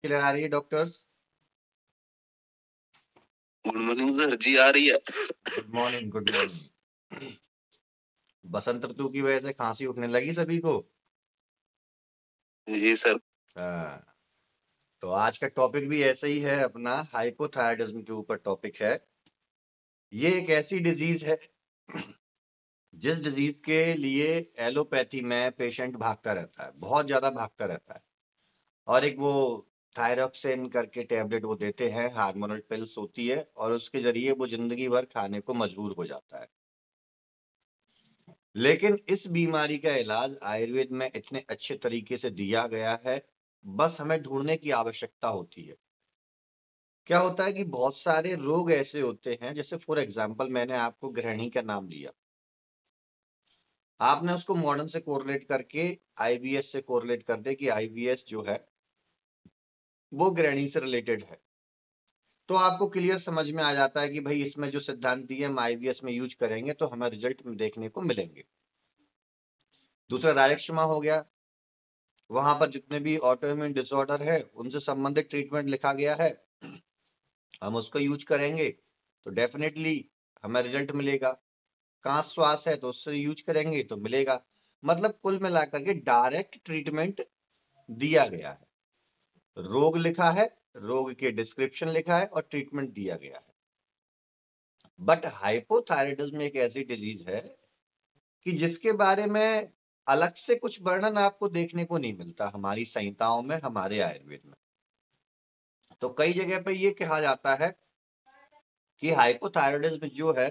Clear आ रही है doctors? Good morning sir ji, आ रही है। Good morning, good morning. बसंत ऋतु की वजह से खांसी उठने लगी सभी को। जी सर। हाँ, तो आज का टॉपिक भी ऐसा ही है अपना, हाइपोथायराइडिज्म के ऊपर टॉपिक है। ये एक ऐसी डिजीज है जिस डिजीज के लिए एलोपैथी में पेशेंट भागता रहता है, बहुत ज्यादा भागता रहता है। और एक वो थायरॉक्सिन करके टैबलेट वो देते हैं, हार्मोनल पिल्स होती है, और उसके जरिए वो जिंदगी भर खाने को मजबूर हो जाता है। लेकिन इस बीमारी का इलाज आयुर्वेद में इतने अच्छे तरीके से दिया गया है, बस हमें ढूंढने की आवश्यकता होती है। क्या होता है कि बहुत सारे रोग ऐसे होते हैं, जैसे फॉर एग्जांपल मैंने आपको गृहिणी का नाम लिया, आपने उसको मॉडर्न से कोरिलेट करके आईबीएस से कोरिलेट कर दे कि आईबीएस जो है वो गृहिणी से रिलेटेड है, तो आपको क्लियर समझ में आ जाता है कि भाई इसमें जो सिद्धांत दिए हम आईबीएस में यूज करेंगे तो हमें रिजल्ट देखने को मिलेंगे। दूसरा रायक्षमा हो गया, वहां पर जितने भी ऑटोइम्यून डिसऑर्डर है उनसे संबंधित ट्रीटमेंट लिखा गया है, हम उसको यूज करेंगे तो डेफिनेटली हमें रिजल्ट मिलेगा। कांस श्वास है तो उससे यूज करेंगे तो मिलेगा। मतलब कुल मिलाकर के डायरेक्ट ट्रीटमेंट दिया गया है, रोग लिखा है, रोग के डिस्क्रिप्शन लिखा है और ट्रीटमेंट दिया गया है। बट हाइपोथायराइडिज्म एक ऐसी डिजीज है कि जिसके बारे में अलग से कुछ वर्णन आपको देखने को नहीं मिलता हमारी संहिताओं में, हमारे आयुर्वेद में। तो कई जगह पे ये कहा जाता है कि हाइपोथायराइडिज्म जो है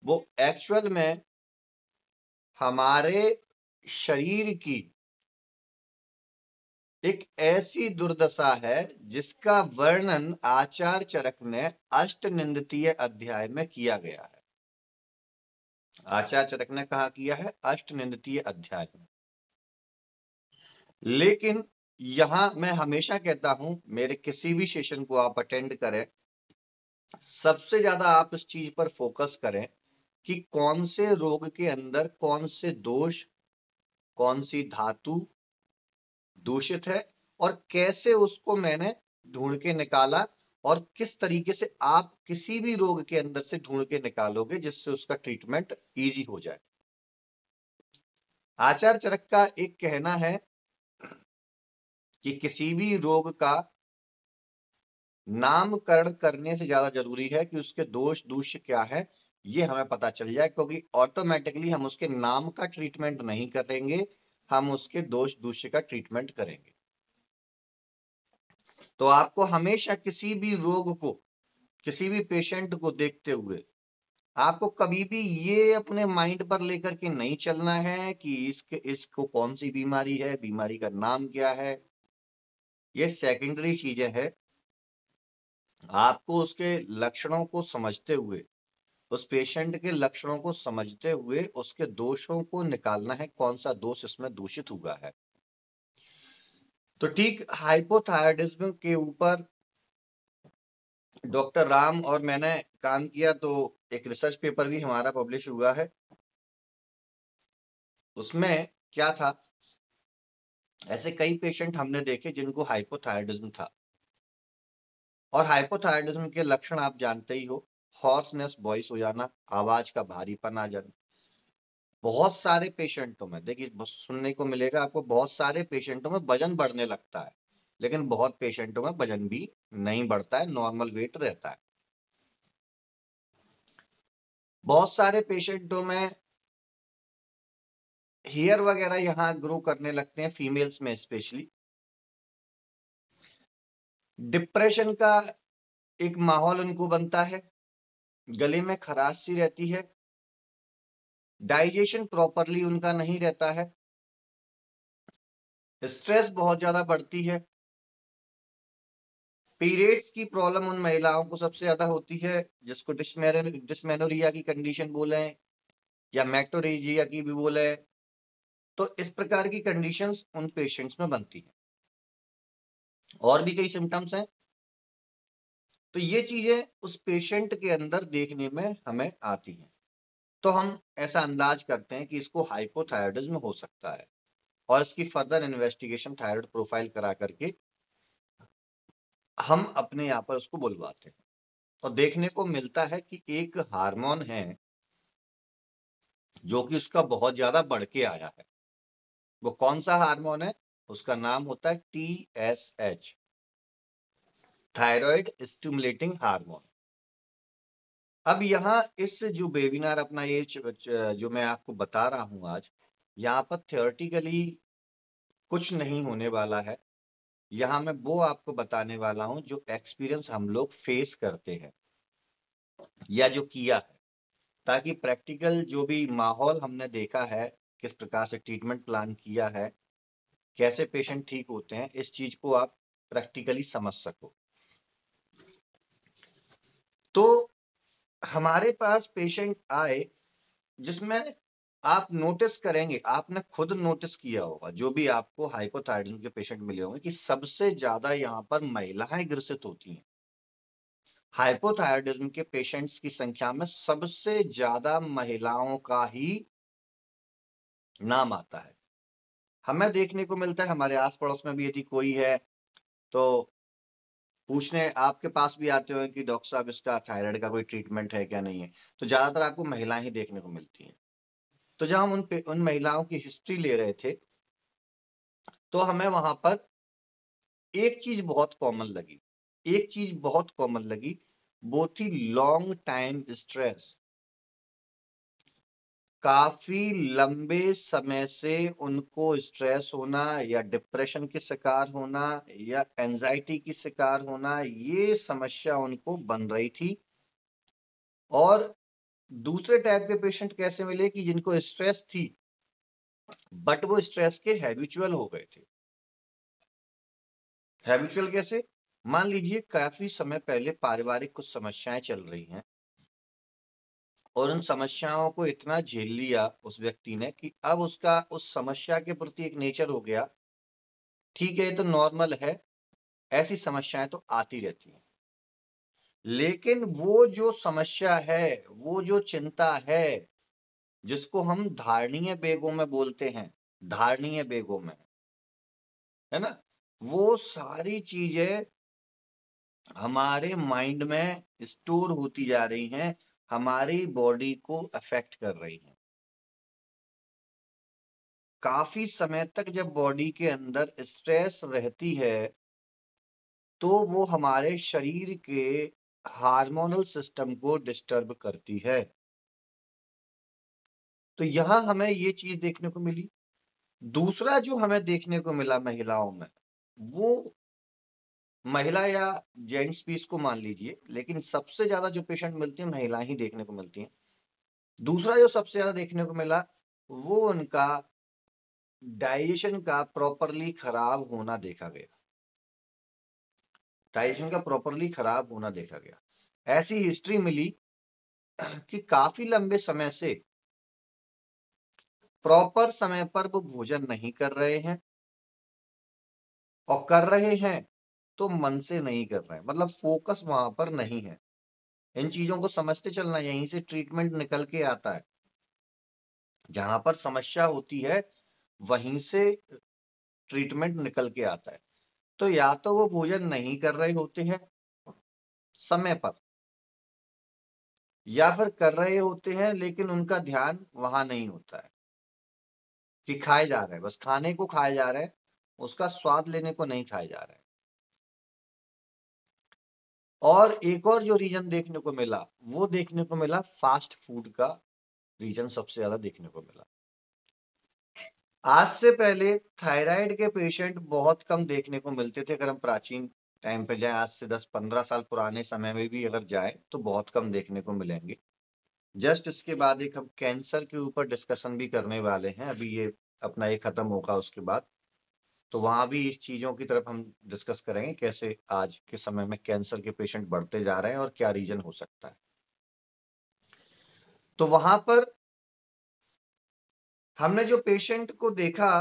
वो एक्चुअल में हमारे शरीर की एक ऐसी दुर्दशा है जिसका वर्णन आचार्य चरक ने अष्टनिंदतीय अध्याय में किया गया है। आचार्य चरक ने कहा किया है अष्टनिंदतीय अध्याय में। लेकिन यहां मैं हमेशा कहता हूं, मेरे किसी भी सेशन को आप अटेंड करें, सबसे ज्यादा आप इस चीज पर फोकस करें कि कौन से रोग के अंदर कौन से दोष, कौन सी धातु दूषित है, और कैसे उसको मैंने ढूंढ के निकाला, और किस तरीके से आप किसी भी रोग के अंदर से ढूंढ के निकालोगे जिससे उसका ट्रीटमेंट इजी हो जाए। आचार्य चरक का एक कहना है कि किसी भी रोग का नामकरण करने से ज्यादा जरूरी है कि उसके दोष दूष्य क्या है ये हमें पता चल जाए, क्योंकि ऑटोमेटिकली हम उसके नाम का ट्रीटमेंट नहीं करेंगे, हम उसके दोष दूष्य का ट्रीटमेंट करेंगे। तो आपको हमेशा किसी भी रोग को, किसी भी पेशेंट को देखते हुए आपको कभी भी ये अपने माइंड पर लेकर के नहीं चलना है कि इसको कौन सी बीमारी है, बीमारी का नाम क्या है, ये सेकेंडरी चीजें हैं। आपको उसके लक्षणों को समझते हुए, उस पेशेंट के लक्षणों को समझते हुए उसके दोषों को निकालना है, कौन सा दोष इसमें दूषित हुआ है। तो ठीक हाइपोथायराइडिज्म के ऊपर डॉक्टर राम और मैंने काम किया, तो एक रिसर्च पेपर भी हमारा पब्लिश हुआ है। उसमें क्या था, ऐसे कई पेशेंट हमने देखे जिनको हाइपोथायराइडिज्म था, और हाइपोथायराइडिज्म के लक्षण आप जानते ही हो, हॉर्सनेस, वॉइस हो जाना, आवाज का भारीपन आ जाना। बहुत सारे पेशेंटों में देखिए सुनने को मिलेगा आपको, बहुत सारे पेशेंटों में वजन बढ़ने लगता है, लेकिन बहुत पेशेंटों में वजन भी नहीं बढ़ता है, नॉर्मल वेट रहता है। बहुत सारे पेशेंटों में हेयर वगैरह यहाँ ग्रो करने लगते हैं, फीमेल्स में स्पेशली। डिप्रेशन का एक माहौल उनको बनता है, गले में खराश सी रहती है, डाइजेशन प्रॉपरली उनका नहीं रहता है, स्ट्रेस बहुत ज्यादा बढ़ती है। पीरियड्स की प्रॉब्लम उन महिलाओं को सबसे ज्यादा होती है, जिसको डिस्मेनोरिया की कंडीशन बोले या मैक्टोरेजिया की भी बोले। तो इस प्रकार की कंडीशंस उन पेशेंट्स में बनती हैं। और भी कई सिम्टम्स हैं। तो ये चीजें उस पेशेंट के अंदर देखने में हमें आती हैं, तो हम ऐसा अंदाज करते हैं कि इसको हाइपोथायराइडिज्म हो सकता है, और इसकी फर्दर इन्वेस्टिगेशन थायराइड प्रोफाइल करा करके हम अपने यहाँ पर उसको बुलवाते हैं और देखने को मिलता है कि एक हार्मोन है जो कि उसका बहुत ज्यादा बढ़ के आया है। वो कौन सा हार्मोन है? उसका नाम होता है TSH, थायराइड स्टिमुलेटिंग हार्मोन। अब यहाँ इस जो वेबिनार अपना ये जो मैं आपको बता रहा हूं आज, यहाँ पर थियोरेटिकली कुछ नहीं होने वाला है। यहाँ मैं वो आपको बताने वाला हूं जो एक्सपीरियंस हम लोग फेस करते हैं या जो किया है, ताकि प्रैक्टिकल जो भी माहौल हमने देखा है, किस प्रकार से ट्रीटमेंट प्लान किया है, कैसे पेशेंट ठीक होते हैं, इस चीज को आप प्रैक्टिकली समझ सको। तो हमारे पास पेशेंट आए जिसमें आप नोटिस करेंगे, आपने खुद नोटिस किया होगा, जो भी आपको हाइपोथायराइडिज्म के पेशेंट मिले होंगे, कि सबसे ज्यादा यहाँ पर महिलाएं ग्रसित होती हैं। हाइपोथायराइडिज्म के पेशेंट्स की संख्या में सबसे ज्यादा महिलाओं का ही नाम आता है। हमें देखने को मिलता है, हमारे आस पड़ोस में भी यदि कोई है तो पूछने आपके पास भी आते हो कि डॉक्टर साहब इसका थायराइड का कोई ट्रीटमेंट है क्या, नहीं है, तो ज्यादातर आपको महिलाएं ही देखने को मिलती हैं। तो जब हम उन महिलाओं की हिस्ट्री ले रहे थे तो हमें वहां पर एक चीज बहुत कॉमन लगी, एक चीज बहुत कॉमन लगी, वो थी लॉन्ग टाइम स्ट्रेस। काफी लंबे समय से उनको स्ट्रेस होना या डिप्रेशन के शिकार होना या एंजाइटी की शिकार होना, ये समस्या उनको बन रही थी। और दूसरे टाइप के पेशेंट कैसे मिले कि जिनको स्ट्रेस थी बट वो स्ट्रेस के हैबिचुअल हो गए थे। हैबिचुअल कैसे? मान लीजिए काफी समय पहले पारिवारिक कुछ समस्याएं चल रही हैं और उन समस्याओं को इतना झेल लिया उस व्यक्ति ने कि अब उसका उस समस्या के प्रति एक नेचर हो गया, ठीक है ये तो नॉर्मल है, ऐसी समस्याएं तो आती रहती हैं। लेकिन वो जो समस्या है, वो जो चिंता है, जिसको हम धारणीय बेगों में बोलते हैं, धारणीय बेगों में, है ना, वो सारी चीजें हमारे माइंड में स्टोर होती जा रही हैं, हमारी बॉडी को अफेक्ट कर रही हैं। काफी समय तक जब बॉडी के अंदर स्ट्रेस रहती है तो वो हमारे शरीर के हार्मोनल सिस्टम को डिस्टर्ब करती है। तो यहां हमें ये चीज देखने को मिली। दूसरा जो हमें देखने को मिला महिलाओं में, वो महिला या जेंट्स भी इसको मान लीजिए, लेकिन सबसे ज्यादा जो पेशेंट मिलते हैं महिलाएं ही देखने को मिलती हैं। दूसरा जो सबसे ज्यादा देखने को मिला वो उनका डाइजेशन का प्रॉपरली खराब होना देखा गया। डाइजेशन का प्रॉपरली खराब होना देखा गया। ऐसी हिस्ट्री मिली कि काफी लंबे समय से प्रॉपर समय पर वो भोजन नहीं कर रहे हैं, और कर रहे हैं तो मन से नहीं कर रहे हैं, मतलब फोकस वहां पर नहीं है। इन चीजों को समझते चलना, यहीं से ट्रीटमेंट निकल के आता है। जहां पर समस्या होती है वहीं से ट्रीटमेंट निकल के आता है। तो या तो वो भोजन नहीं कर रहे होते हैं समय पर, या फिर कर रहे होते हैं लेकिन उनका ध्यान वहां नहीं होता है कि खाए जा रहे हैं, बस खाने को खाए जा रहे हैं, उसका स्वाद लेने को नहीं खाए जा रहे हैं। और एक और जो रीजन देखने को मिला, वो देखने को मिला फास्ट फूड का रीजन सबसे ज्यादा देखने को मिला। आज से पहले थायराइड के पेशेंट बहुत कम देखने को मिलते थे। अगर हम प्राचीन टाइम पे जाएं, आज से 10-15 साल पुराने समय में भी अगर जाएं तो बहुत कम देखने को मिलेंगे। जस्ट इसके बाद एक हम कैंसर के ऊपर डिस्कशन भी करने वाले हैं, अभी ये अपना ये खत्म होगा उसके बाद, तो वहां भी इस चीजों की तरफ हम डिस्कस करेंगे, कैसे आज के समय में कैंसर के पेशेंट बढ़ते जा रहे हैं और क्या रीजन हो सकता है। तो वहां पर हमने जो पेशेंट को देखा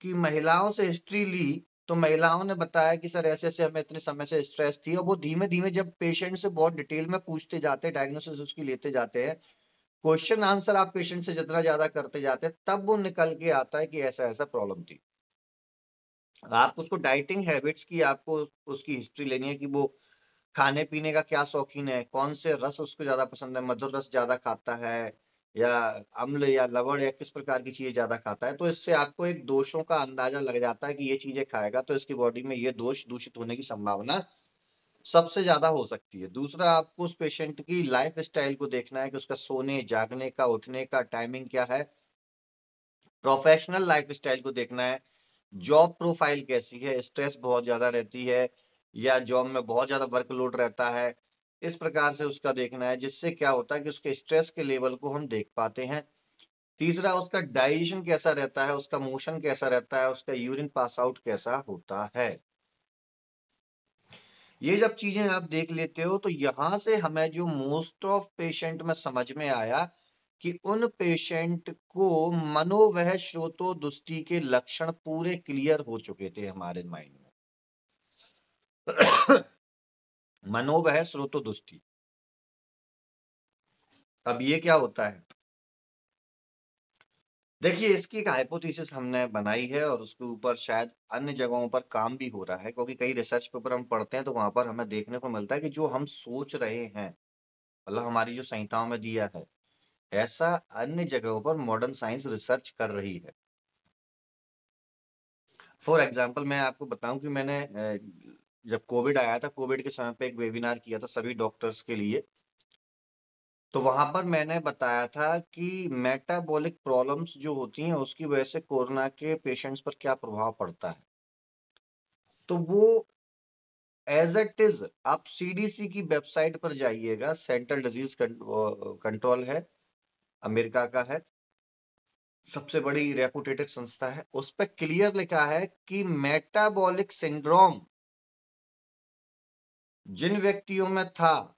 कि महिलाओं से हिस्ट्री ली, तो महिलाओं ने बताया कि सर ऐसे ऐसे हमें इतने समय से स्ट्रेस थी। और वो धीमे धीमे जब पेशेंट से बहुत डिटेल में पूछते जाते हैं, डायग्नोसिस उसकी लेते जाते हैं, क्वेश्चन आंसर आप पेशेंट से जितना ज्यादा करते जाते हैं, तब वो निकल के आता है कि ऐसा ऐसा प्रॉब्लम थी। आपको उसको डाइटिंग हैबिट्स की आपको उसकी हिस्ट्री लेनी है कि वो खाने पीने का क्या शौकीन है, कौन से रस उसको ज्यादा पसंद है, मधुर रस ज्यादा खाता है या अम्ल या लवण या किस प्रकार की चीजें ज्यादा खाता है। तो इससे आपको एक दोषों का अंदाजा लग जाता है कि ये चीजें खाएगा तो इसकी बॉडी में ये दोष दूषित होने की संभावना सबसे ज्यादा हो सकती है। दूसरा, आपको उस पेशेंट की लाइफ स्टाइल को देखना है कि उसका सोने जागने का उठने का टाइमिंग क्या है, प्रोफेशनल लाइफ स्टाइल को देखना है, जॉब प्रोफाइल कैसी है, स्ट्रेस बहुत ज्यादा रहती है या जॉब में बहुत ज्यादा वर्कलोड रहता है, इस प्रकार से उसका देखना है, जिससे क्या होता है कि उसके स्ट्रेस के लेवल को हम देख पाते हैं। तीसरा, उसका डाइजेशन कैसा रहता है, उसका मोशन कैसा रहता है, उसका यूरिन पास आउट कैसा होता है। ये जब चीजें आप देख लेते हो तो यहां से हमें जो मोस्ट ऑफ पेशेंट में समझ में आया कि उन पेशेंट को मनोवह स्रोतो दुष्टि के लक्षण पूरे क्लियर हो चुके थे हमारे माइंड में। मनोवह स्रोतो दुष्टि, अब ये क्या होता है? देखिए, इसकी एक हाइपोथेसिस हमने बनाई है और उसके ऊपर शायद अन्य जगहों पर काम भी हो रहा है, क्योंकि कई रिसर्च पेपर हम पढ़ते हैं तो वहां पर हमें देखने को मिलता है कि जो हम सोच रहे हैं, मतलब हमारी जो संहिताओं में दिया है, ऐसा अन्य जगहों पर मॉडर्न साइंस रिसर्च कर रही है। फॉर एग्जाम्पल मैं आपको बताऊं कि मैंने जब कोविड आया था, कोविड के समय पे एक वेबिनार किया था सभी डॉक्टर्स के लिए। तो वहां पर मैंने बताया था कि मेटाबॉलिक प्रॉब्लम्स जो होती हैं उसकी वजह से कोरोना के पेशेंट्स पर क्या प्रभाव पड़ता है। तो वो एज इट इज, आप सीडीसी की वेबसाइट पर जाइएगा, सेंट्रल डिजीज कंट्रोल है, अमेरिका का है, सबसे बड़ी रेपुटेटेड संस्था है, उस पर क्लियर लिखा है कि मेटाबॉलिक सिंड्रोम जिन व्यक्तियों में था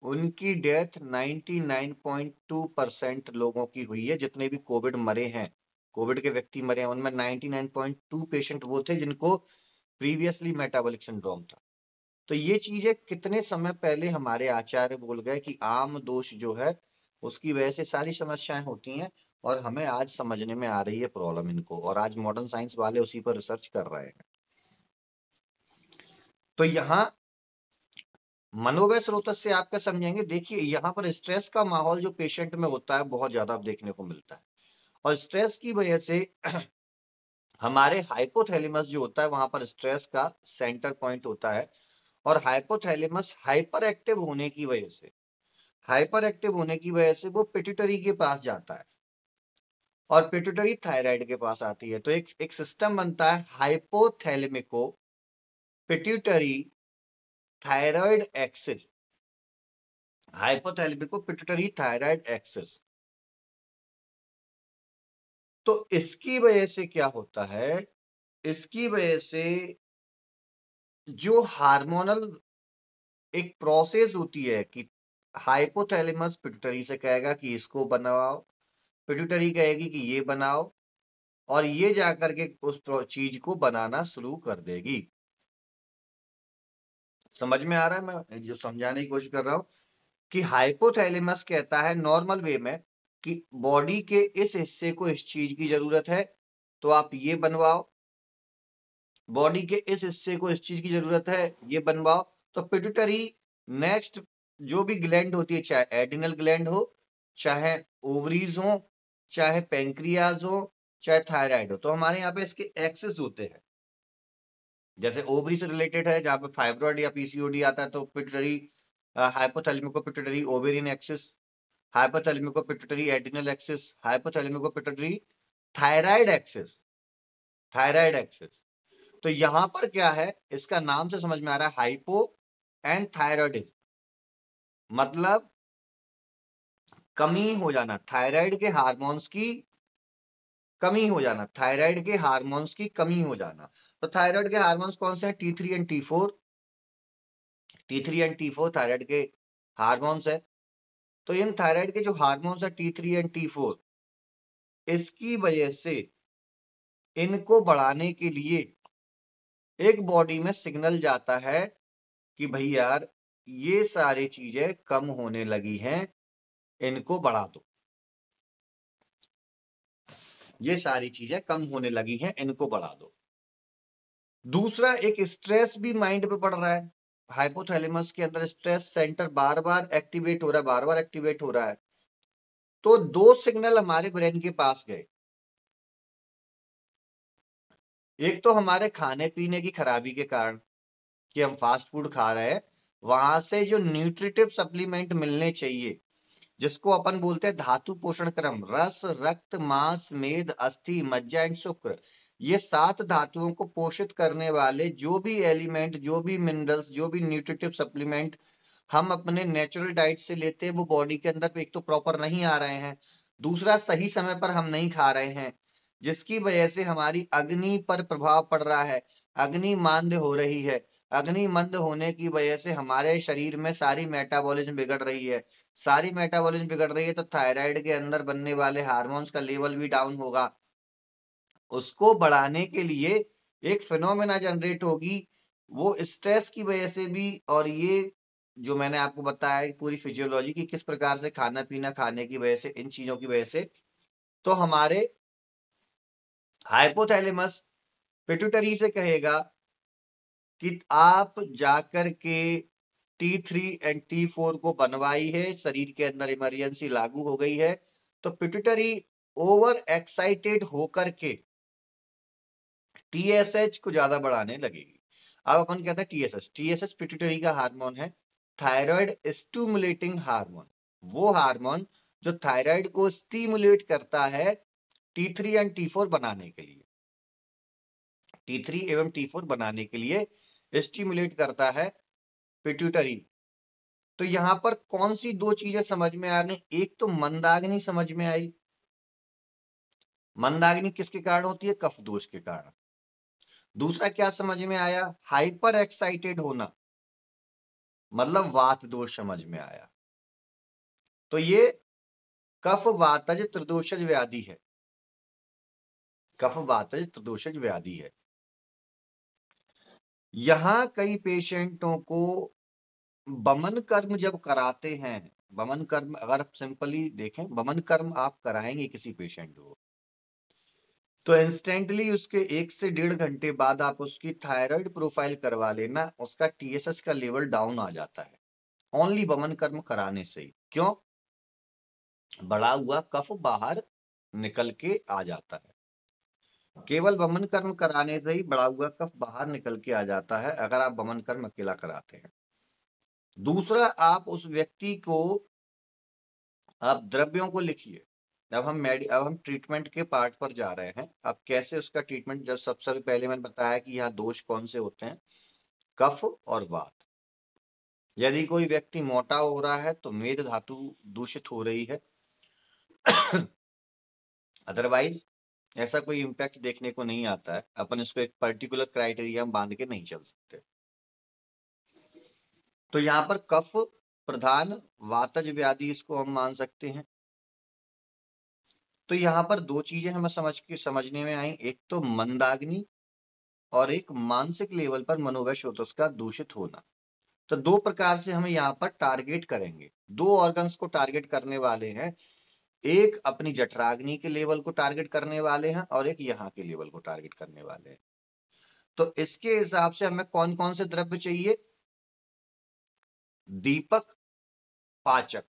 उनकी डेथ 99.2% लोगों की हुई है। जितने भी कोविड मरे हैं, कोविड के व्यक्ति मरे हैं, उनमें 99.2 पेशेंट वो थे जिनको प्रीवियसली मेटाबॉलिक सिंड्रोम था। तो ये चीजें कितने समय पहले हमारे आचार्य बोल गए कि आम दोष जो है उसकी वजह से सारी समस्याएं होती हैं, और हमें आज समझने में आ रही है प्रॉब्लम इनको, और आज मॉडर्न साइंस वाले उसी पर रिसर्च कर रहे हैं। तो यहाँ मनोवय स्रोत से आप क्या समझेंगे? देखिए, यहाँ पर स्ट्रेस का माहौल जो पेशेंट में होता है बहुत ज्यादा देखने को मिलता है, और स्ट्रेस की वजह से हमारे हाइपोथैलेमस जो होता है वहां पर स्ट्रेस का सेंटर पॉइंट होता है, और हाइपोथैलेमस हाइपर एक्टिव होने की वजह से वो पिट्यूटरी के पास जाता है, और पिट्यूटरी थायराइड के पास आती है। तो एक सिस्टम बनता है hypothalamo pituitary thyroid axis, hypothalamo pituitary thyroid axis. तो इसकी वजह से क्या होता है? इसकी वजह से जो हार्मोनल एक प्रोसेस होती है कि हाइपोथैलेमस पिट्यूटरी से कहेगा कि इसको बनाओ, पिट्यूटरी कहेगी कि ये बनाओ, और ये जाकर के उस चीज को बनाना शुरू कर देगी। समझ में आ रहा है मैं जो समझाने की कोशिश कर रहा हूं? कि हाइपोथैलेमस कहता है नॉर्मल वे में कि बॉडी के इस हिस्से को इस चीज की जरूरत है, तो आप ये बनवाओ। बॉडी के इस हिस्से को इस चीज की जरूरत है, ये बनवाओ। तो पिट्यूटरी नेक्स्ट जो भी ग्लैंड होती है, चाहे एडिनल ग्लैंड हो, चाहे ओवरीज हो, चाहे पेंक्रियाज हो, चाहे थायराइड हो, तो हमारे यहाँ पे इसके एक्सेस होते हैं। जैसे ओवरी से रिलेटेड है, जहां पे फाइब्रॉइड या पीसीओडी आता है, तो pituitary hypothalamo pituitary ovarian axis, hypothalamo pituitary adrenal axis, hypothalamo pituitary thyroid axis, thyroid axis. तो यहां पर क्या है, इसका नाम से समझ में आ रहा है हाइपो एंड थायराइडिज्म, मतलब कमी हो जाना, थायराइड के हार्मोन्स की कमी हो जाना, थायराइड के हार्मोन्स की कमी हो जाना। तो थायराइड के हार्मोन्स कौन से हैं? T3 and T4, T3 and T4 thyroid के हार्मोन्स है। तो इन थायराइड के जो हार्मोन्स है T3 एंड T4, इसकी वजह से इनको बढ़ाने के लिए एक बॉडी में सिग्नल जाता है कि भाई यार, ये सारी चीजें कम होने लगी हैं, इनको बढ़ा दो, ये सारी चीजें कम होने लगी हैं, इनको बढ़ा दो। दूसरा, एक स्ट्रेस भी माइंड पे पड़ रहा है, हाइपोथैलेमस के अंदर स्ट्रेस सेंटर बार बार एक्टिवेट हो रहा है, बार बार एक्टिवेट हो रहा है। तो दो सिग्नल हमारे ब्रेन के पास गए, एक तो हमारे खाने पीने की खराबी के कारण कि हम फास्ट फूड खा रहे हैं, वहां से जो न्यूट्रिटिव सप्लीमेंट मिलने चाहिए, जिसको अपन बोलते हैं धातु पोषण क्रम, रस, रक्त, मांस, मेद, अस्थि, मज्जा एंड शुक्र, ये 7 धातुओं को पोषित करने वाले जो भी एलिमेंट, जो भी मिनरल्स, जो भी न्यूट्रिटिव सप्लीमेंट हम अपने नेचुरल डाइट से लेते हैं, वो बॉडी के अंदर एक तो प्रॉपर नहीं आ रहे हैं, दूसरा सही समय पर हम नहीं खा रहे हैं, जिसकी वजह से हमारी अग्नि पर प्रभाव पड़ रहा है, अग्नि मंद हो रही है। अग्नि मंद होने की वजह से हमारे शरीर में सारी मेटाबॉलिज्म बिगड़ रही है, सारी मेटाबॉलिज्म बिगड़ रही है, तो थायराइड के अंदर बनने वाले हार्मोन्स का लेवल भी डाउन होगा। उसको बढ़ाने के लिए एक फिनोमेना जनरेट होगी, वो स्ट्रेस की वजह से भी, और ये जो मैंने आपको बताया पूरी फिजियोलॉजी की किस प्रकार से खाना पीना खाने की वजह से, इन चीजों की वजह से, तो हमारे हाइपोथैलेमस पिट्यूटरी से कहेगा कि आप जाकर के T3 एंड T4 को बनवाई है, शरीर के अंदर इमरजेंसी लागू हो गई है, तो पिट्यूटरी ओवर एक्साइटेड होकर के TSH को ज्यादा बढ़ाने लगेगी। अब अपन कहते हैं TSH पिट्यूटरी का हार्मोन है, थायराइड स्टिमुलेटिंग हार्मोन, वो हार्मोन जो थायराइड को स्टिमुलेट करता है T3 एंड T4 बनाने के लिए, T3 एवं T4 बनाने के लिए स्टिमुलेट करता है पिट्यूटरी। तो यहां पर कौन सी दो चीजें समझ में आ गई? एक तो मंदाग्नि समझ में आई, मंदाग्नि किसके कारण होती है? कफ दोष के कारण। दूसरा क्या समझ में आया? हाइपर एक्साइटेड होना, मतलब वात दोष समझ में आया। तो ये कफ वातज त्रिदोषज व्याधि है, कफ वातज त्रिदोषज व्याधि है। यहां कई पेशेंटों को बमन कर्म जब कराते हैं, बमन कर्म अगर आप सिंपली देखें, बमन कर्म आप कराएंगे किसी पेशेंट को, तो इंस्टेंटली उसके 1 से 1.5 घंटे बाद आप उसकी थायराइड प्रोफाइल करवा लेना, उसका TSH का लेवल डाउन आ जाता है, ओनली बमन कर्म कराने से ही। क्यों? बड़ा हुआ कफ बाहर निकल के आ जाता है, केवल बमन कर्म कराने से ही बड़ा हुआ कफ बाहर निकल के आ जाता है, अगर आप बमन कर्म अकेला कराते हैं। दूसरा, आप उस व्यक्ति को, आप द्रव्यों को लिखिए। अब हम ट्रीटमेंट के पार्ट पर जा रहे हैं। अब कैसे उसका ट्रीटमेंट, जब सबसे पहले मैंने बताया कि यहाँ दोष कौन से होते हैं, कफ और वात। यदि कोई व्यक्ति मोटा हो रहा है तो मेद धातु दूषित हो रही है, अदरवाइज ऐसा कोई इम्पैक्ट देखने को नहीं आता है। अपन इसको एक पर्टिकुलर क्राइटेरिया बांध के नहीं चल सकते। तो यहाँ पर कफ प्रधान वातज व्याधि इसको हम मान सकते हैं। तो यहाँ पर दो चीजें हमें समझने में आई, एक तो मंदाग्नि और एक मानसिक लेवल पर मनोवैश्योतस का दूषित होना। तो दो प्रकार से हम यहाँ पर टारगेट करेंगे, दो ऑर्गन्स को टारगेट करने वाले हैं, एक अपनी जठराग्नि के लेवल को टारगेट करने वाले हैं और एक यहाँ के लेवल को टारगेट करने वाले हैं। तो इसके हिसाब से हमें कौन कौन से द्रव्य चाहिए? दीपक, पाचक।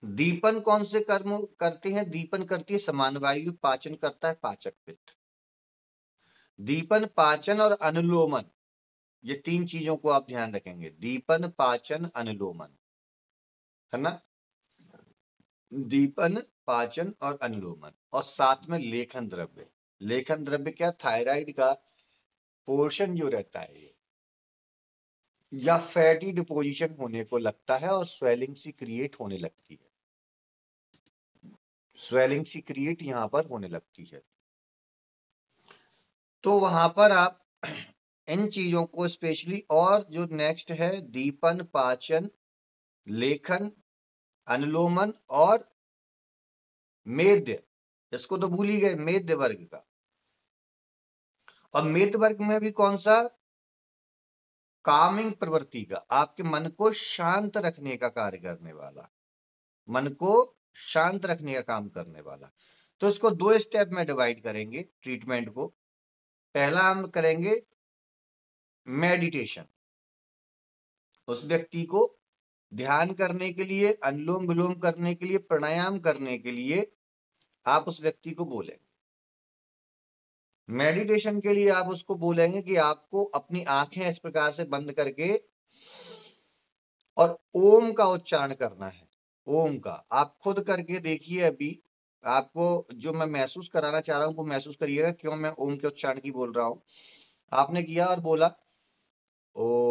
दीपन कौन से कर्म करते हैं? दीपन करती है समान वायु, पाचन करता है पाचक पित्त। दीपन, पाचन और अनुलोमन, ये 3 चीजों को आप ध्यान रखेंगे, दीपन, पाचन, अनुलोमन, है ना? दीपन, पाचन और अनुलोमन, और साथ में लेखन द्रव्य। लेखन द्रव्य क्या? थायराइड का पोर्शन जो रहता है या फैटी डिपोजिशन होने को लगता है और स्वेलिंग सी क्रिएट होने लगती है, स्वेलिंग सी क्रिएट यहां पर होने लगती है। तो वहां पर आप इन चीजों को स्पेशली, और जो नेक्स्ट है दीपन, पाचन, लेखन, अनुलोमन और मेद्य, इसको तो भूल ही गए, मेद्य वर्ग का। और मेद्य वर्ग में भी कौन सा? कामिंग प्रवृत्ति का, आपके मन को शांत रखने का कार्य करने वाला, मन को शांत रखने का काम करने वाला। तो इसको 2 स्टेप में डिवाइड करेंगे ट्रीटमेंट को। पहला हम करेंगे मेडिटेशन। उस व्यक्ति को ध्यान करने के लिए, अनुलोम विलोम करने के लिए, प्राणायाम करने के लिए आप उस व्यक्ति को बोलेंगे। मेडिटेशन के लिए आप उसको बोलेंगे कि आपको अपनी आंखें इस प्रकार से बंद करके और ओम का उच्चारण करना है। ओम का आप खुद करके देखिए। अभी आपको जो मैं महसूस कराना चाह रहा हूं वो महसूस करिएगा, क्यों मैं ओम के उच्चारण की बोल रहा हूं। आपने किया और बोला ओम।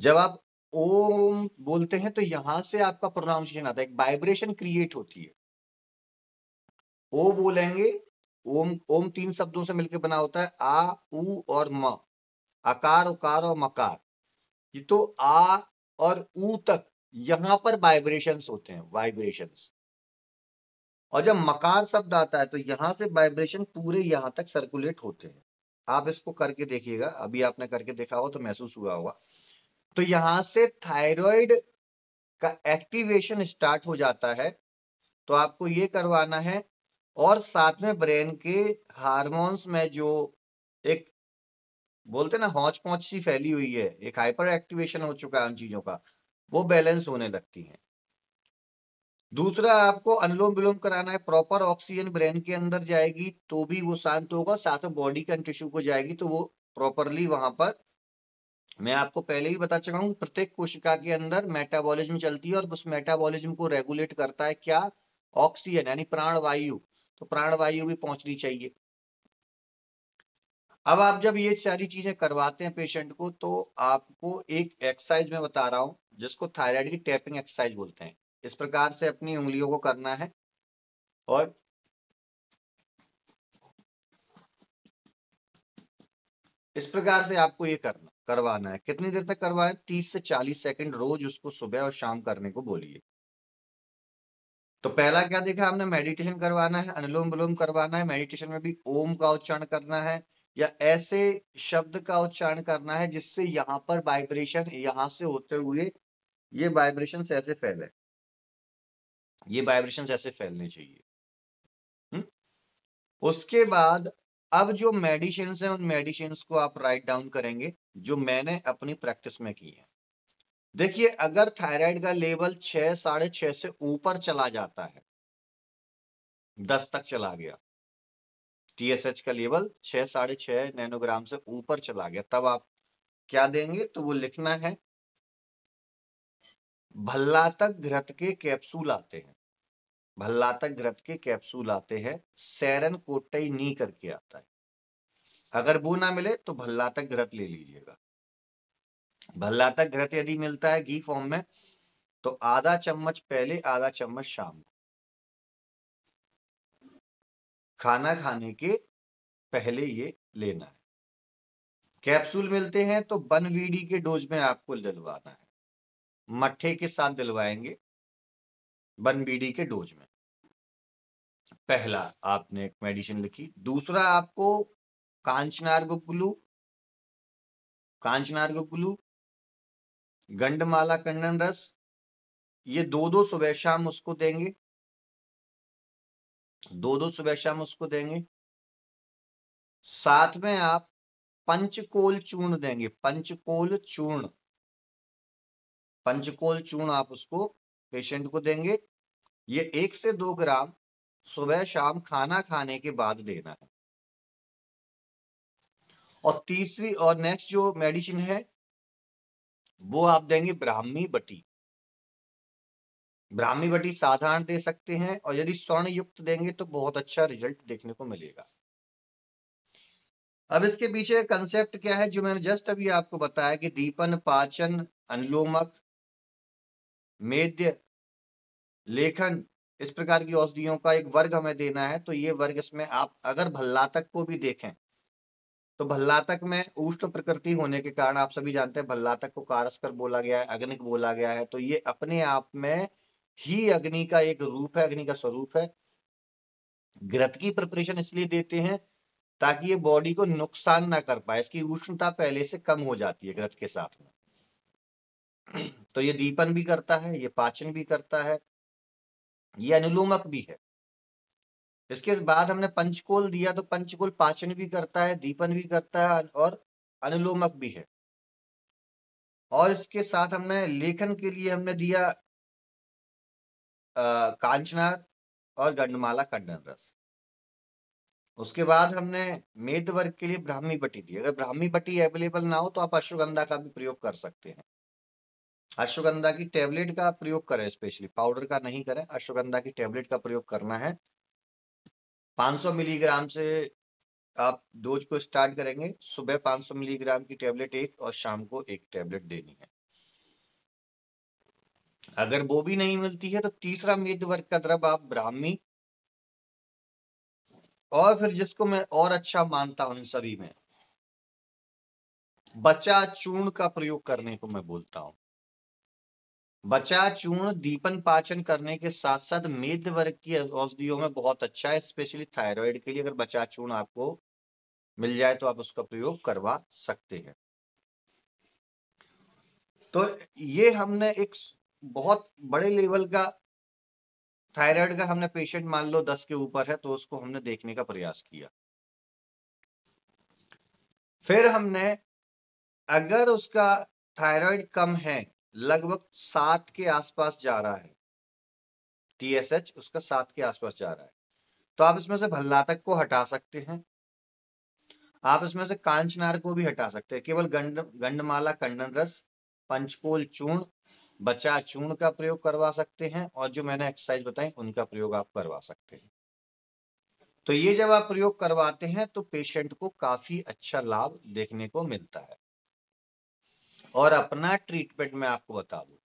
जब आप ओम बोलते हैं तो यहां से आपका प्रोनाउंसिएशन आता है, एक वाइब्रेशन क्रिएट होती है। ओ बोलेंगे, ओम ओम 3 शब्दों से मिलकर बना होता है, आ, उ और म। आकार, उकार और मकार। ये तो आ और ऊ तक यहां पर वाइब्रेशंस होते हैं, वाइब्रेशंस। और जब मकार शब्द आता है तो यहां से वाइब्रेशन पूरे यहां तक सर्कुलेट होते हैं। आप इसको करके देखिएगा, अभी आपने करके देखा हो तो महसूस हुआ होगा। तो यहां से थायराइड का एक्टिवेशन स्टार्ट हो जाता है। तो आपको ये करवाना है। और साथ में ब्रेन के हार्मोन्स में जो एक बोलते ना हौच पौच सी फैली हुई है, एक हाइपर एक्टिवेशन हो चुका है उन चीजों का, वो बैलेंस होने लगती है। दूसरा आपको अनुलोम विलोम कराना है। प्रॉपर ऑक्सीजन ब्रेन के अंदर जाएगी तो भी वो शांत होगा, साथ में बॉडी का टिश्यू को जाएगी तो वो प्रॉपरली वहां पर। मैं आपको पहले ही बता चुका हूं कि प्रत्येक कोशिका के अंदर मेटाबॉलिज्म चलती है और उस मेटाबॉलिज्म को रेगुलेट करता है क्या? ऑक्सीजन, यानी प्राणवायु। तो प्राणवायु भी पहुंचनी चाहिए। अब आप जब ये सारी चीजें करवाते हैं पेशेंट को, तो आपको एक एक्सरसाइज में बता रहा हूं जिसको थायराइड की टैपिंग एक्सरसाइज बोलते हैं। इस प्रकार से अपनी उंगलियों को करना है और इस प्रकार से आपको ये करवाना है। कितनी देर तक करवाएं? 30 से 40 सेकंड रोज उसको सुबह और शाम करने को बोलिए। तो पहला क्या देखा हमने? मेडिटेशन करवाना है, अनुलोम विलोम करवाना है। मेडिटेशन में भी ओम का उच्चारण करना है या ऐसे शब्द का उच्चारण करना है जिससे यहाँ पर वाइब्रेशन यहां से होते हुए ये वाइब्रेशन ऐसे फैले, ये वाइब्रेशन ऐसे फैलने चाहिए। उसके बाद अब जो मेडिसिन है उन मेडिसिन को आप राइट डाउन करेंगे जो मैंने अपनी प्रैक्टिस में की है। देखिए, अगर थायराइड का लेवल 6, 6.5 से ऊपर चला जाता है, 10 तक चला गया, TSH का लेवल 6, 6.5 नैनोग्राम से ऊपर चला गया, तब आप क्या देंगे? तो वो लिखना है भल्लातक घृत के कैप्सूल आते हैं, भल्लातक घृत के कैप्सूल आते हैं, सेरन कोटई नी करके आता है। अगर वो ना मिले तो भल्लातक घृत ले लीजिएगा। भल्लातक घृत यदि मिलता है घी फॉर्म में तो आधा चम्मच पहले, आधा चम्मच शाम को, खाना खाने के पहले ये लेना है। कैप्सूल मिलते हैं तो 1 VD के डोज में आपको दिलवाना है, मट्ठे के साथ दिलवाएंगे 1 VD के डोज में। पहला आपने एक मेडिसिन लिखी। दूसरा आपको कांचनार गुग्गुलू, कांचनार गुग्गुलू, गंडमाला कंडन रस, ये 2-2 सुबह शाम उसको देंगे, 2-2 सुबह शाम उसको देंगे। साथ में आप पंचकोल चूर्ण देंगे, पंचकोल चूर्ण, पंचकोल चूर्ण आप उसको पेशेंट को देंगे। ये 1 से 2 ग्राम सुबह शाम खाना खाने के बाद देना है। और तीसरी और नेक्स्ट जो मेडिसिन है वो आप देंगे ब्राह्मी बटी। ब्राह्मी बटी साधारण दे सकते हैं और यदि स्वर्ण युक्त देंगे तो बहुत अच्छा रिजल्ट देखने को मिलेगा। अब इसके पीछे कंसेप्ट क्या है जो मैंने जस्ट अभी आपको बताया कि दीपन, पाचन, अनुलोमक, मेद्य, लेखन, इस प्रकार की औषधियों का एक वर्ग हमें देना है। तो ये वर्ग, इसमें आप अगर भल्लातक को भी देखें तो भल्लातक में उष्ण प्रकृति होने के कारण आप सभी जानते हैं भल्लातक को कारस्कर बोला गया है, अग्निक बोला गया है। तो ये अपने आप में ही अग्नि का एक रूप है, अग्नि का स्वरूप है। घृत की प्रिपरेशन इसलिए देते हैं ताकि ये बॉडी को नुकसान ना कर पाए, इसकी उष्णता पहले से कम हो जाती है घृत के साथ में। तो ये दीपन भी करता है, ये पाचन भी करता है, ये अनुलोमक भी है। इसके बाद हमने पंचकोल दिया, तो पंचकोल पाचन भी करता है, दीपन भी करता है और अनुलोमक भी है। और इसके साथ हमने लेखन के लिए हमने दिया कांचनाद और गंडमाला कंडन रस। उसके बाद हमने मेद वर्ग के लिए ब्राह्मी बटी दी। अगर ब्राह्मी बटी अवेलेबल ना हो तो आप अश्वगंधा का भी प्रयोग कर सकते हैं। अश्वगंधा की टेबलेट का प्रयोग करें, स्पेशली पाउडर का नहीं करें, अश्वगंधा की टेबलेट का प्रयोग करना है। 500 मिलीग्राम से आप डोज को स्टार्ट करेंगे। सुबह 500 मिलीग्राम की टेबलेट एक और शाम को एक टेबलेट देनी है। अगर वो भी नहीं मिलती है तो तीसरा मेद वर्ग का द्रव आप ब्राह्मी, और फिर जिसको मैं और अच्छा मानता हूं इन सभी में, बचा चूर्ण का प्रयोग करने को मैं बोलता हूं। बचा चूर्ण दीपन पाचन करने के साथ साथ मेद वर्ग की औषधियों में बहुत अच्छा है, स्पेशली थायराइड के लिए। अगर बचा चूर्ण आपको मिल जाए तो आप उसका प्रयोग करवा सकते हैं। तो ये हमने एक बहुत बड़े लेवल का थायराइड का हमने पेशेंट मान लो 10 के ऊपर है तो उसको हमने देखने का प्रयास किया। फिर हमने, अगर उसका थायराइड कम है, लगभग 7 के आसपास जा रहा है, TSH उसका 7 के आसपास जा रहा है, तो आप इसमें से भल्लातक को हटा सकते हैं। आप इसमें से कांचनार को भी हटा सकते हैं। केवल गंडमाला कंडन रस, पंचकोल चूर्ण, बचा चूर्ण का प्रयोग करवा सकते हैं, और जो मैंने एक्सरसाइज बताई उनका प्रयोग आप करवा सकते हैं। तो ये जब आप प्रयोग करवाते हैं तो पेशेंट को काफी अच्छा लाभ देखने को मिलता है। और अपना ट्रीटमेंट में आपको बता दूं,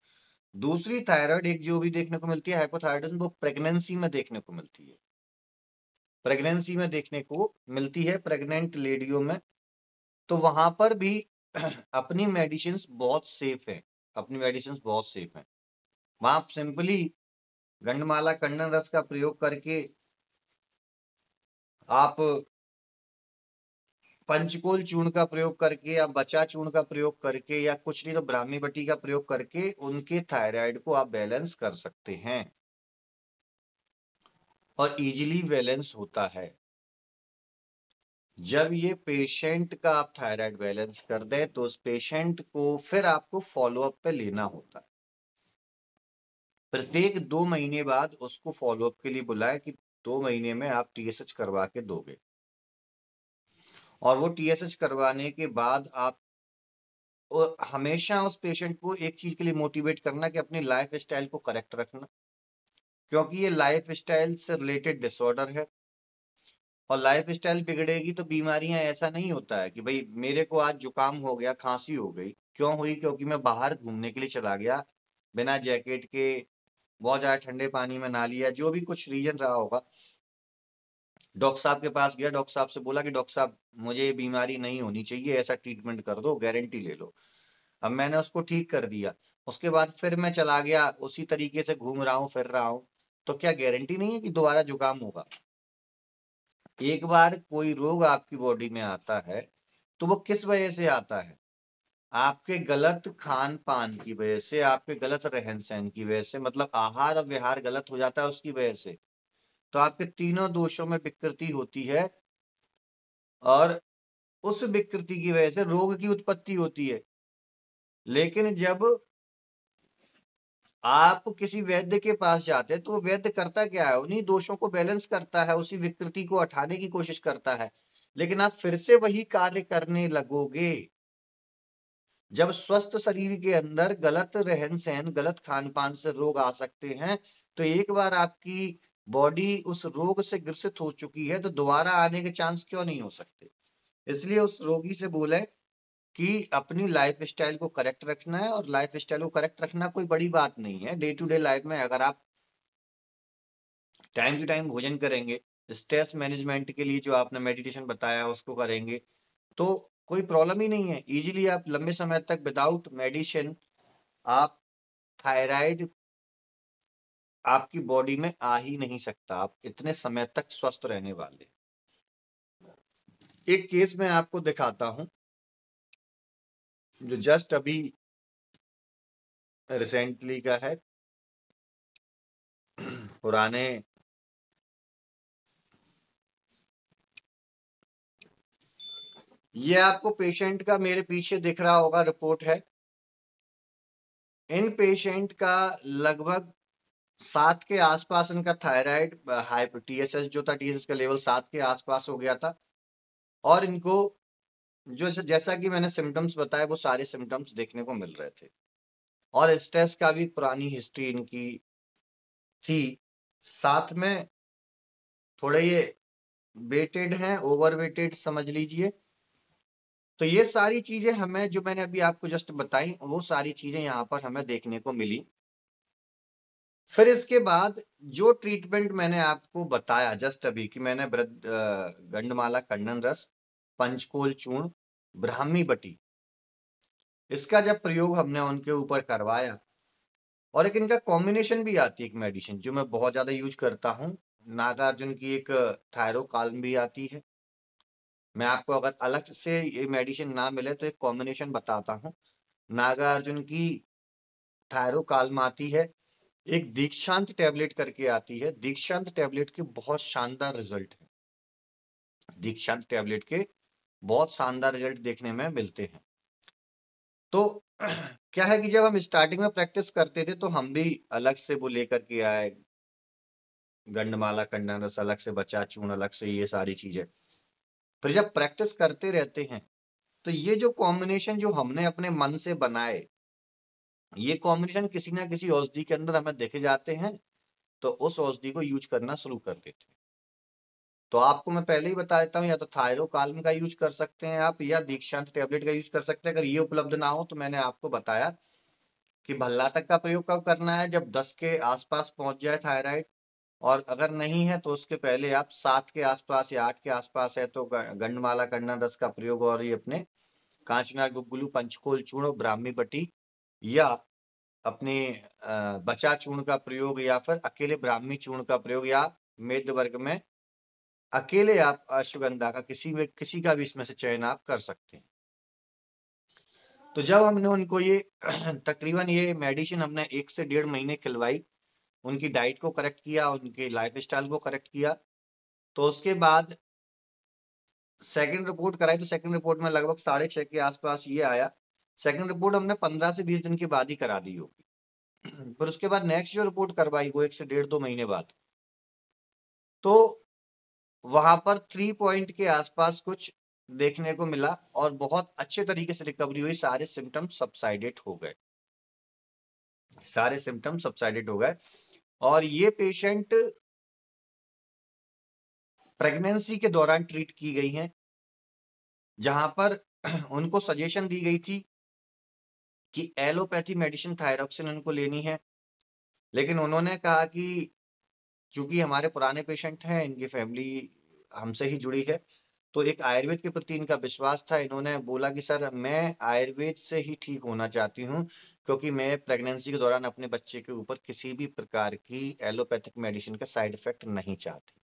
दूसरी थायराइड एक जो भी देखने को मिलती है हाइपोथायराइडिज्म, वो प्रेगनेंसी में देखने को मिलती है। प्रेगनेंसी में देखने को मिलती है, प्रेग्नेंट लेडियों में। तो वहां पर भी अपनी मेडिसिन बहुत सेफ है, अपनी मेडिसिन बहुत सेफ है। वहां आप सिंपली गंडमाला कंडन रस का प्रयोग करके, आप पंचकोल चूर्ण का प्रयोग करके, या बचा चूर्ण का प्रयोग करके, या कुछ नहीं तो ब्राह्मी बटी का प्रयोग करके उनके थायराइड को आप बैलेंस कर सकते हैं। और इजीली बैलेंस होता है। जब ये पेशेंट का आप थायराइड बैलेंस कर दें तो उस पेशेंट को फिर आपको फॉलोअप पे लेना होता है। प्रत्येक 2 महीने बाद उसको फॉलोअप के लिए बुलाएं कि 2 महीने में आप TSH करवा के दोगे। और वो TSH करवाने के बाद आप हमेशा उस पेशेंट को एक चीज के लिए मोटिवेट करना कि अपनी लाइफ स्टाइल को करेक्ट रखना, क्योंकि ये लाइफ स्टाइल से रिलेटेड डिसऑर्डर है। और लाइफ स्टाइल बिगड़ेगी तो बीमारियां, ऐसा नहीं होता है कि भाई मेरे को आज जुकाम हो गया, खांसी हो गई, क्यों हुई? क्योंकि मैं बाहर घूमने के लिए चला गया बिना जैकेट के, बहुत ज्यादा ठंडे पानी में नहा लिया, जो भी कुछ रीजन रहा होगा। डॉक्टर साहब के पास गया, डॉक्टर साहब से बोला कि डॉक्टर साहब मुझे ये बीमारी नहीं होनी चाहिए, ऐसा ट्रीटमेंट कर दो, गारंटी ले लो। अब मैंने उसको ठीक कर दिया, उसके बाद फिर मैं चला गया, उसी तरीके से घूम रहा हूँ, फिर रहा हूँ, तो क्या गारंटी नहीं है कि दोबारा जुकाम होगा? एक बार कोई रोग आपकी बॉडी में आता है तो वो किस वजह से आता है? आपके गलत खान पान की वजह से, आपके गलत रहन सहन की वजह से, मतलब आहार और विहार गलत हो जाता है उसकी वजह से। तो आपके तीनों दोषों में विकृति होती है, और उस विकृति की वजह से रोग की उत्पत्ति होती है। लेकिन जब आप किसी वैद्य के पास जाते हैं तो वो वैद्य करता क्या है? उन्हीं दोषों को बैलेंस करता है, उसी विकृति को हटाने की कोशिश करता है। लेकिन आप फिर से वही कार्य करने लगोगे। जब स्वस्थ शरीर के अंदर गलत रहन सहन, गलत खान पान से रोग आ सकते हैं, तो एक बार आपकी बॉडी उस रोग से ग्रसित हो चुकी है तो दोबारा आने के चांस क्यों नहीं हो सकते? इसलिए उस रोगी से बोले कि अपनी लाइफ स्टाइल को करेक्ट रखना है। और लाइफ स्टाइल को करेक्ट रखना कोई बड़ी बात नहीं है। डे टू डे लाइफ में अगर आप टाइम टू टाइम भोजन करेंगे, स्ट्रेस मैनेजमेंट के लिए जो आपने मेडिटेशन बताया उसको करेंगे, तो कोई प्रॉब्लम ही नहीं है। इजीली आप लंबे समय तक विदाउट मेडिसिन आप थायराइड आपकी बॉडी में आ ही नहीं सकता, आप इतने समय तक स्वस्थ रहने वाले। एक केस मैं आपको दिखाता हूं जो जस्ट अभी रिसेंटली का है। पुराने ये आपको पेशेंट का मेरे पीछे दिख रहा होगा रिपोर्ट है। इन पेशेंट का लगभग 7 के आसपास इनका थायराइड हाइपर टीएसएच जो था, टीएसएच का लेवल 7 के आसपास हो गया था। और इनको जो जैसा कि मैंने सिम्टम्स बताए वो सारे सिम्टम्स देखने को मिल रहे थे। और स्ट्रेस का भी पुरानी हिस्ट्री इनकी थी। साथ में थोड़े ये वेटेड हैं, ओवरवेटेड समझ लीजिए। तो ये सारी चीजें हमें, जो मैंने अभी आपको जस्ट बताई, वो सारी चीजें यहाँ पर हमें देखने को मिली। फिर इसके बाद जो ट्रीटमेंट मैंने आपको बताया जस्ट अभी कि मैंने गंडमाला कंडन रस, पंचकोल चूर्ण, ब्राह्मी बटी, इसका जब प्रयोग हमने उनके ऊपर करवाया, और एक इनका कॉम्बिनेशन भी आती है एक मेडिसिन जो मैं बहुत ज्यादा यूज करता हूँ, नागार्जुन की एक थायरोकाल्म भी आती है। मैं आपको अगर अलग से ये मेडिसिन ना मिले तो एक कॉम्बिनेशन बताता हूँ। नागार्जुन की थायरोकाल्म आती है, एक दीक्षांत टैबलेट करके आती है। दीक्षांत टैबलेट के बहुत शानदार रिजल्ट है, दीक्षांत टैबलेट के बहुत शानदार रिजल्ट देखने में मिलते हैं। तो क्या है कि जब हम स्टार्टिंग में प्रैक्टिस करते थे तो हम भी अलग से वो लेकर के आए, गंडमाला कंडन रस अलग से, बचा चूर्ण अलग से, ये सारी चीजें। फिर जब प्रैक्टिस करते रहते हैं तो ये जो कॉम्बिनेशन जो हमने अपने मन से बनाए, ये कॉम्बिनेशन किसी ना किसी औषधि के अंदर हमें देखे जाते हैं, तो उस औषधि को यूज करना शुरू कर देते हैं। तो आपको मैं पहले ही बता देता हूँ, या तो थायरोकाल्म का यूज कर सकते हैं आप, या दीक्षांत टैबलेट का यूज कर सकते हैं। अगर ये उपलब्ध ना हो तो मैंने आपको बताया कि भल्ला तक का प्रयोग कब करना है, जब 10 के आसपास पहुंच जाए थायराइड। और अगर नहीं है तो उसके पहले आप 7 के आसपास या 8 के आसपास है तो गंडमाला कंडन रस का प्रयोग, और ये अपने कांचनार गुग्गुलू, पंचकोल चूर्ण, ब्राह्मी बटी, या अपने बचा चूर्ण का प्रयोग, या फिर अकेले ब्राह्मी चूर्ण का प्रयोग, या मेद वर्ग में अकेले आप अश्वगंधा का किसी का भी इसमें से चयन आप कर सकते हैं। तो जब हमने उनको ये तकरीबन ये मेडिसिन हमने 1 से 1.5 महीने खिलवाई, उनकी डाइट को करेक्ट किया, उनके लाइफ स्टाइल को करेक्ट किया, तो उसके बाद सेकंड रिपोर्ट कराई। तो सेकंड रिपोर्ट में लगभग 6.5 के आसपास ये आया। सेकंड रिपोर्ट हमने 15 से 20 दिन के बाद ही करा दी होगी। फिर उसके बाद नेक्स्ट जो रिपोर्ट करवाई वो 1 से 1.5-2 महीने बाद, तो वहां पर 3 पॉइंट के आसपास कुछ देखने को मिला, और बहुत अच्छे तरीके से रिकवरी हुई। सारे सिम्टम सबसाइडेड हो गए, सारे सिम्टम सबसाइडेड हो गए। और ये पेशेंट प्रेगनेंसी के दौरान ट्रीट की गई हैं, जहां पर उनको सजेशन दी गई थी कि एलोपैथी मेडिसिन थायरॉक्सिन उनको लेनी है। लेकिन उन्होंने कहा कि चूंकि हमारे पुराने पेशेंट हैं, इनकी फैमिली हमसे ही जुड़ी है, तो एक आयुर्वेद के प्रति इनका विश्वास था। इन्होंने बोला कि सर मैं आयुर्वेद से ही ठीक होना चाहती हूँ, क्योंकि मैं प्रेगनेंसी के दौरान अपने बच्चे के ऊपर किसी भी प्रकार की एलोपैथिक मेडिसिन का साइड इफेक्ट नहीं चाहती।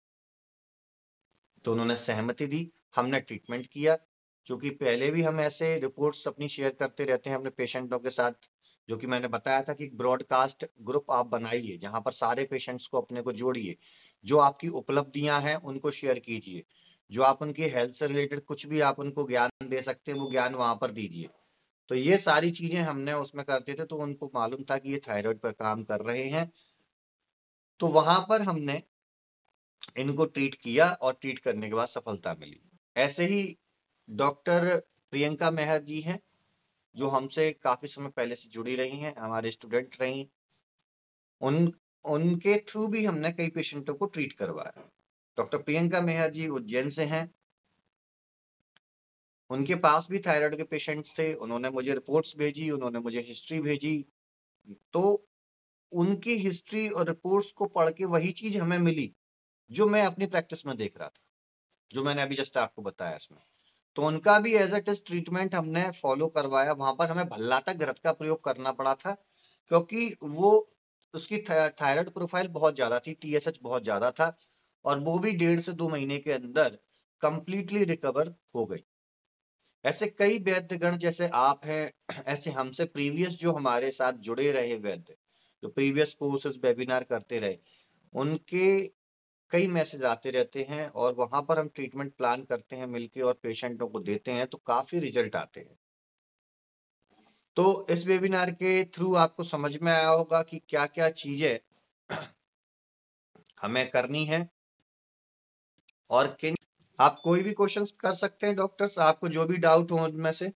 तो उन्होंने सहमति दी, हमने ट्रीटमेंट किया। क्योंकि पहले भी हम ऐसे रिपोर्ट्स अपनी शेयर करते रहते हैं अपने पेशेंटों के साथ, जो कि मैंने बताया था कि ब्रॉडकास्ट ग्रुप आप बनाइए, जहां पर सारे पेशेंट्स को अपने को जोड़िए, जो आपकी उपलब्धियां हैं उनको शेयर कीजिए, जो आप उनकी हेल्थ से रिलेटेड कुछ भी आप उनको ज्ञान दे सकते हैं वो ज्ञान वहां पर दीजिए। तो ये सारी चीजें हमने उसमें करते थे, तो उनको मालूम था कि ये थायराइड पर काम कर रहे हैं। तो वहां पर हमने इनको ट्रीट किया, और ट्रीट करने के बाद सफलता मिली। ऐसे ही डॉक्टर प्रियंका मेहर जी हैं, जो हमसे काफी समय पहले से जुड़ी रही हैं, हमारे स्टूडेंट रही। उन उनके थ्रू भी हमने कई पेशेंटों को ट्रीट करवाया। डॉक्टर प्रियंका मेहर जी उज्जैन से हैं, उनके पास भी थायराइड के पेशेंट्स थे। उन्होंने मुझे रिपोर्ट्स भेजी, उन्होंने मुझे हिस्ट्री भेजी। तो उनकी हिस्ट्री और रिपोर्ट्स को पढ़ के वही चीज हमें मिली जो मैं अपनी प्रैक्टिस में देख रहा था, जो मैंने अभी जस्ट आपको बताया इसमें। तो उनका भी एज इट इज ट्रीटमेंट हमने फॉलो करवाया। वहां पर हमें भल्ला तक घृत का प्रयोग करना पड़ा था, क्योंकि वो उसकी थायराइड प्रोफाइल बहुत ज्यादा थी, टीएसएच बहुत ज्यादा था, और वो भी 1.5 से 2 महीने के अंदर कंप्लीटली रिकवर हो गई। ऐसे कई वैद्यगण जैसे आप हैं, ऐसे हमसे प्रीवियस जो हमारे साथ जुड़े रहे वैद्य, जो प्रीवियस कोर्सेज वेबिनार करते रहे, उनके कई मैसेज आते रहते हैं और वहां पर हम ट्रीटमेंट प्लान करते हैं मिलके और पेशेंटों को देते हैं, तो काफी रिजल्ट आते हैं। तो इस वेबिनार के थ्रू आपको समझ में आया होगा कि क्या क्या चीजें हमें करनी है और किन। आप कोई भी क्वेश्चन कर सकते हैं डॉक्टर्स, आपको जो भी डाउट हो उनमें से।